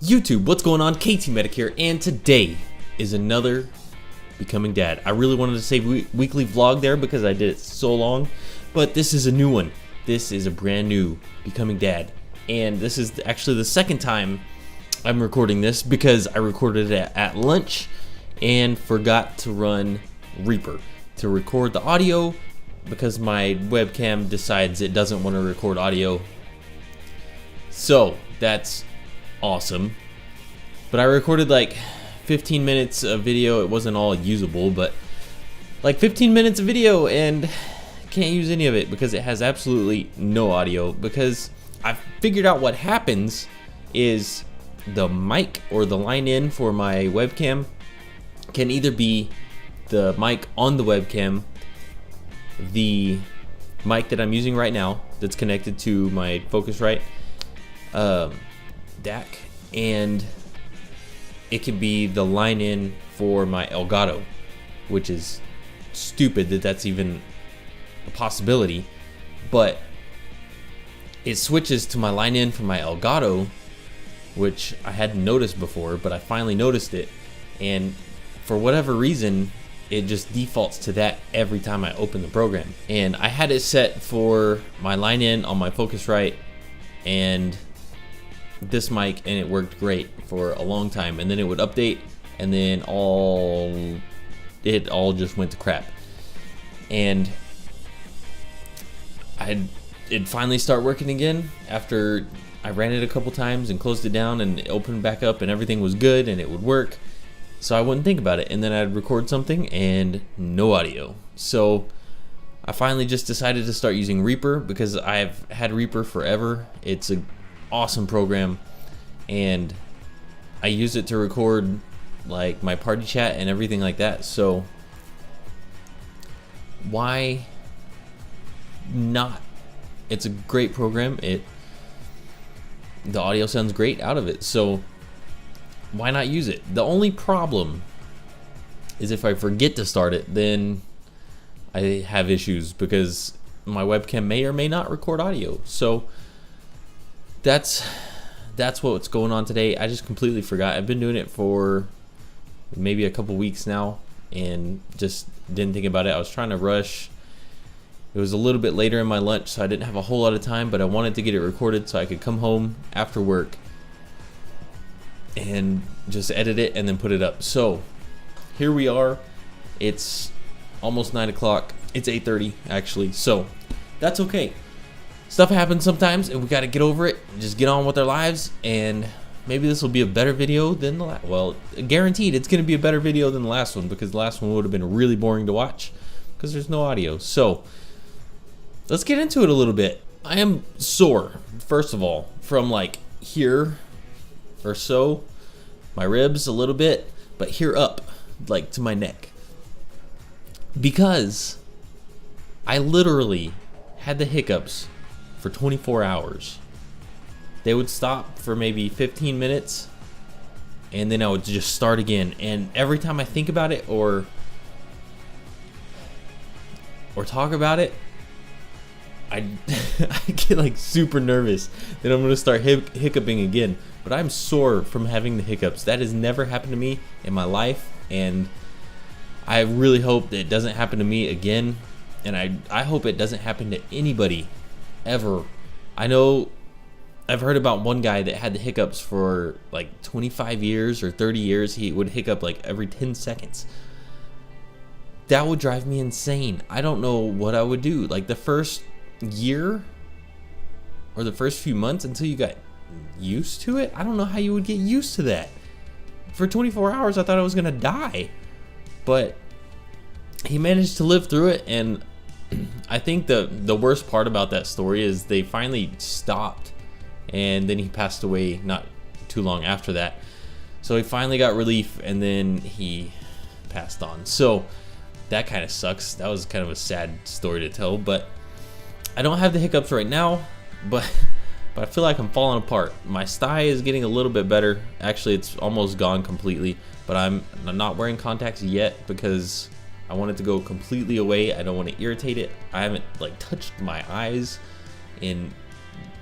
YouTube, what's going on? KT Medic here, and today is another Becoming Dad. I really wanted to say weekly vlog there because I did it so long, but this is a new one. This is a brand new Becoming Dad, and this is actually the second time I'm recording this because I recorded it at lunch and forgot to run Reaper to record the audio because my webcam decides it doesn't want to record audio. So that's awesome. But I recorded like 15 minutes of video. It wasn't all usable, but like 15 minutes of video, and can't use any of it because it has absolutely no audio. Because I figured out what happens is the mic or the line in for my webcam can either be the mic on the webcam, the mic that I'm using right now that's connected to my Focusrite DAC, and it could be the line in for my Egato, which is stupid that that's even a possibility, but it switches to my line in for my Egato, which I hadn't noticed before, but I finally noticed it, and for whatever reason it just defaults to that every time I open the program. And I had it set for my line in on my Focusrite and this mic, and it worked great for a long time, and then it would update, and then it all just went to crap. And it finally start working again after I ran it a couple times and closed it down, and it opened back up and everything was good and it would work, so I wouldn't think about it, and then I'd record something and no audio. So I finally just decided to start using Reaper because I've had Reaper forever. It's a awesome program, and I use it to record like my party chat and everything like that. So why not? It's a great program. The audio sounds great out of it, so why not use it? The only problem is if I forget to start it, then I have issues because my webcam may or may not record audio. So that's what's going on today. I just completely forgot. I've been doing it for maybe a couple weeks now and just didn't think about it. I was trying to rush. It was a little bit later in my lunch, so I didn't have a whole lot of time, but I wanted to get it recorded so I could come home after work and just edit it and then put it up. So here we are. It's almost 9 o'clock. It's 8:30 actually, so that's okay. Stuff happens sometimes, and we got to get over it, just get on with our lives, and maybe this will be a better video than the last. Well, guaranteed it's going to be a better video than the last one, because the last one would have been really boring to watch because there's no audio. So let's get into it a little bit. I am sore, first of all, from like here or so, my ribs a little bit, but here up, like to my neck, because I literally had the hiccups for 24 hours. They would stop for maybe 15 minutes, and then I would just start again. And every time I think about it or talk about it, I get like super nervous that I'm gonna start hiccuping again. But I'm sore from having the hiccups. That has never happened to me in my life, and I really hope that it doesn't happen to me again. And I hope it doesn't happen to anybody ever. I know I've heard about one guy that had the hiccups for like 25 years or 30 years. He would hiccup like every 10 seconds. That would drive me insane. I don't know what I would do. Like the first year or the first few months until you got used to it. I don't know how you would get used to that. For 24 hours, I thought I was gonna die. But he managed to live through it, and I think the worst part about that story is they finally stopped, and then he passed away not too long after that. So he finally got relief, and then he passed on. So that kind of sucks. That was kind of a sad story to tell, but I don't have the hiccups right now, but I feel like I'm falling apart. My sty is getting a little bit better. Actually, it's almost gone completely, but I'm not wearing contacts yet because I want it to go completely away. I don't want to irritate it. I haven't like touched my eyes in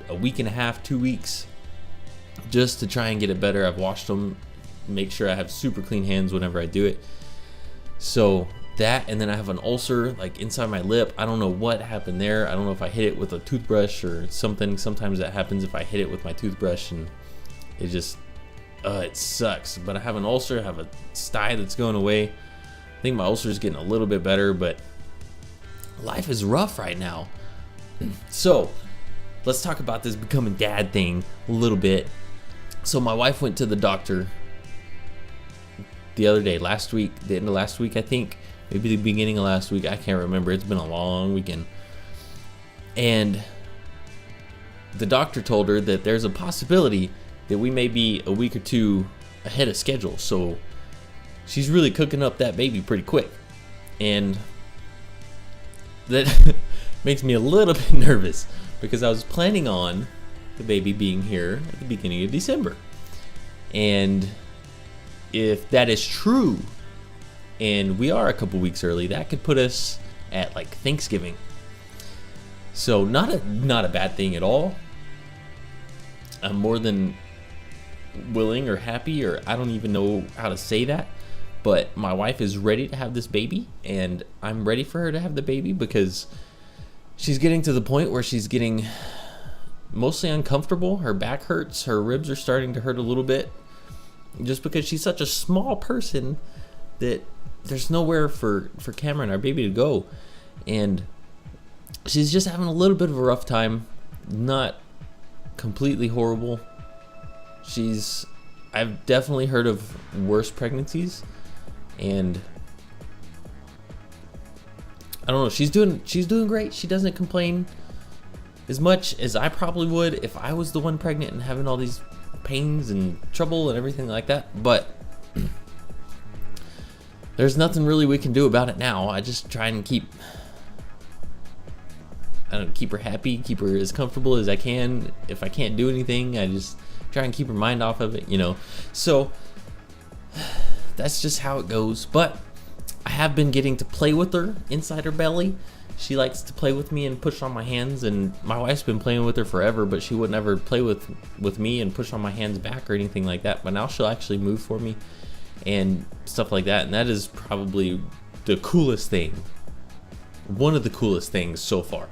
a week and a half, 2 weeks. just to try and get it better. I've washed them, make sure I have super clean hands whenever I do it. So that, and then I have an ulcer like inside my lip. I don't know what happened there. I don't know if I hit it with a toothbrush or something. Sometimes that happens if I hit it with my toothbrush, and it just it sucks. But I have an ulcer, I have a sty that's going away. I think my ulcer is getting a little bit better, but life is rough right now. So let's talk about this becoming dad thing a little bit. So my wife went to the doctor the other day, last week, the end of last week, I think, maybe the beginning of last week, I can't remember. It's been a long weekend. And the doctor told her that there's a possibility that we may be a week or two ahead of schedule. So she's really cooking up that baby pretty quick. And that makes me a little bit nervous, because I was planning on the baby being here at the beginning of December. And if that is true, and we are a couple weeks early, that could put us at like Thanksgiving. So not a bad thing at all. I'm more than willing or happy, or I don't even know how to say that, but my wife is ready to have this baby, and I'm ready for her to have the baby, because she's getting to the point where she's getting mostly uncomfortable. Her back hurts, her ribs are starting to hurt a little bit, just because she's such a small person that there's nowhere for Cameron, our baby, to go. And she's just having a little bit of a rough time. Not completely horrible. I've definitely heard of worse pregnancies, and I don't know, she's doing great. She doesn't complain as much as I probably would if I was the one pregnant and having all these pains and trouble and everything like that. But there's nothing really we can do about it now. I just try and keep her happy, keep her as comfortable as I can. If I can't do anything, I just try and keep her mind off of it, you know. So that's just how it goes. But I have been getting to play with her inside her belly. She likes to play with me and push on my hands, and my wife's been playing with her forever, but she would never play with me and push on my hands back or anything like that. But now she'll actually move for me and stuff like that, and that is probably the coolest thing, one of the coolest things so far.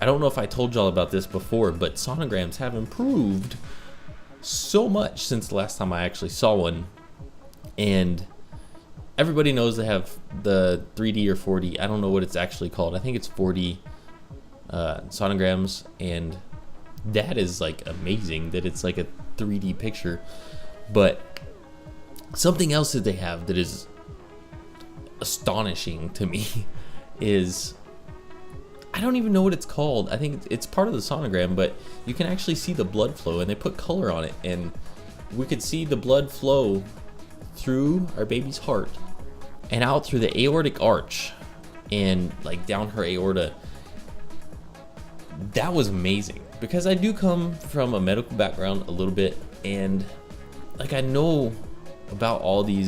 I don't know if I told y'all about this before, but sonograms have improved so much since the last time I actually saw one. And everybody knows they have the 3D or 4D. I don't know what it's actually called. I think it's 4D sonograms, and that is like amazing that it's like a 3D picture. But something else that they have that is astonishing to me is, I don't even know what it's called. I think it's part of the sonogram, but you can actually see the blood flow, and they put color on it, and we could see the blood flow through our baby's heart and out through the aortic arch and like down her aorta. That was amazing, because I do come from a medical background a little bit, and like I know about all the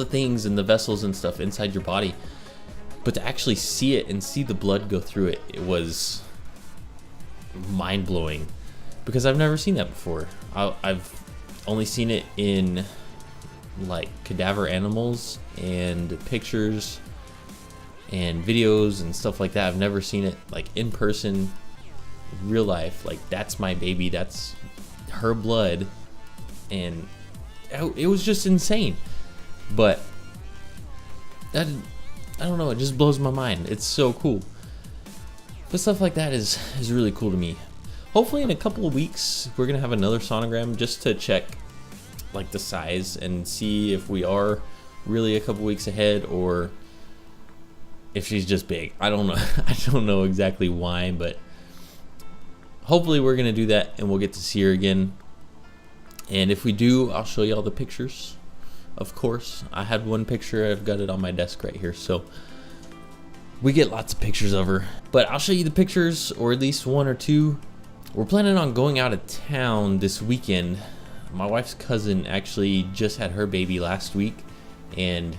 things and the vessels and stuff inside your body, but to actually see it and see the blood go through it, it was mind-blowing, because I've never seen that before. I've only seen it in like cadaver animals and pictures and videos and stuff like that. I've never seen it like in person, real life. Like, that's my baby, that's her blood, and it was just insane. But that, I don't know, it just blows my mind. It's so cool. But stuff like that is really cool to me. Hopefully in a couple of weeks we're gonna have another sonogram just to check like the size and see if we are really a couple weeks ahead, or if she's just big. I don't know. I don't know exactly why, but hopefully we're gonna do that and we'll get to see her again. And if we do, I'll show you all the pictures. Of course, I had one picture, I've got it on my desk right here, so we get lots of pictures of her. But I'll show you the pictures, or at least one or two. We're planning on going out of town this weekend. My wife's cousin actually just had her baby last week, and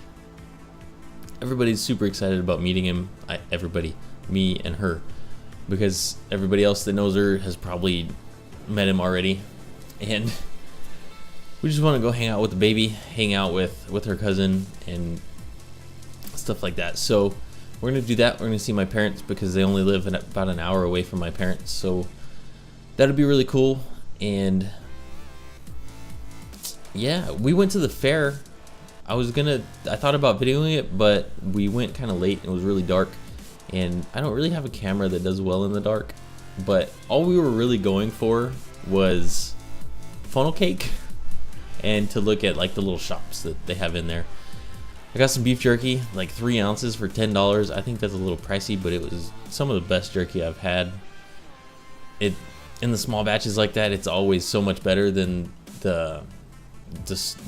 everybody's super excited about meeting him. Everybody, me and her, because everybody else that knows her has probably met him already, and we just want to go hang out with the baby, hang out with her cousin and stuff like that. So we're gonna do that. We're gonna see my parents because they only live about an hour away from my parents, so that'll be really cool. And yeah, we went to the fair. I thought about videoing it, but we went kind of late and it was really dark, and I don't really have a camera that does well in the dark, but all we were really going for was funnel cake and to look at like the little shops that they have in there. I got some beef jerky, like 3 ounces for $10. I think that's a little pricey, but it was some of the best jerky I've had. It in the small batches like that, it's always so much better than the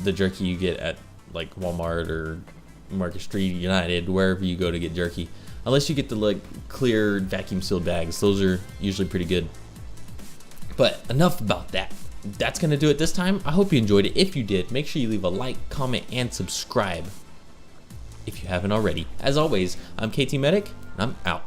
jerky you get at like Walmart or Market Street, United, wherever you go to get jerky. Unless you get the like clear vacuum sealed bags, those are usually pretty good. But enough about that. That's gonna do it this time. I hope you enjoyed it. If you did, make sure you leave a like, comment, and subscribe if you haven't already. As always, I'm KT Medic, and I'm out.